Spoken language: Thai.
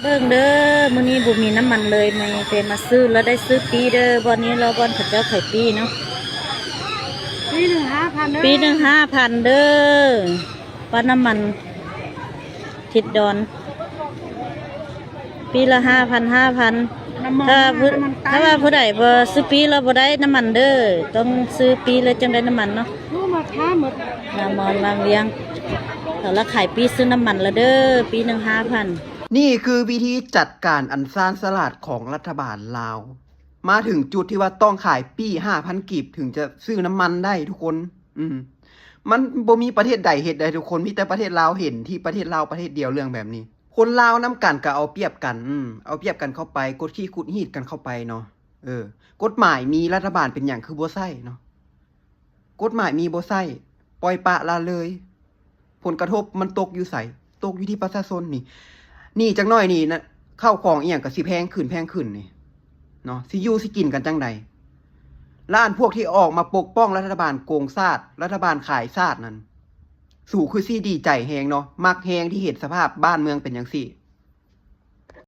เบิ่งเด้อมื้อนี้บ่มีน้ำมันเลยแม่ไปมาซื้อแล้วได้ซื้อปีเด้อบ่นี้เราบ่อนเขาเจ้าขายปีเนาะปีหนึ่ง5,000เด้อปีหนึ่ง5,000เด้อว่าน้ำมันทิดดอนปีละ5,000น้ำมันถ้าผู้น้ำมันไต ถ้าว่าผู้ใดบ่ซื้อปีแล้วบ่ได้น้ำมันเด้อต้องซื้อปีแล้วจึงได้น้ำมันเนาะ รู้มาท้าหมด นามอนวางเลี้ยงแต่ละขายปีซื้อน้ำมันละเด้อปีหนึ่ง5,000นี่คือวิธีจัดการอันซ่านสลัดของรัฐบาลลาว มาถึงจุดที่ว่าต้องขายปี้5,000กีบถึงจะซื้อน้ำมันได้ทุกคน มันบ่มีประเทศใดเฮ็ดได้ทุกคนมีแต่ประเทศลาวเห็นที่ประเทศลาวประเทศเดียวเรื่องแบบนี้ คนลาวนํกันก็เอาเปรียบกันเอาเปรียบกันเข้าไปกดขี้คุดหีดกันเข้าไปเนาะกฎหมายมีรัฐบาลเป็นอย่างคือบ่ใส่เนาะกฎหมายมีบ่ใส่ปล่อยปละละเลย ผลกระทบมันตกอยู่ไสตกอยู่ที่ประชาชนนี่จักหน่อยนี่นะข้าวของอีหยังก็สิแพงขึ้นนี่เนาะสิอยู่สิกินกันจังใดล้านพวกที่ออกมาปกป้องรัฐบาลโกงชาติรัฐบาลขายชาตินั้นสู่คือสิดีใจแฮงเนาะมักแฮงที่เห็นสภาพบ้านเมืองเป็นจังซี่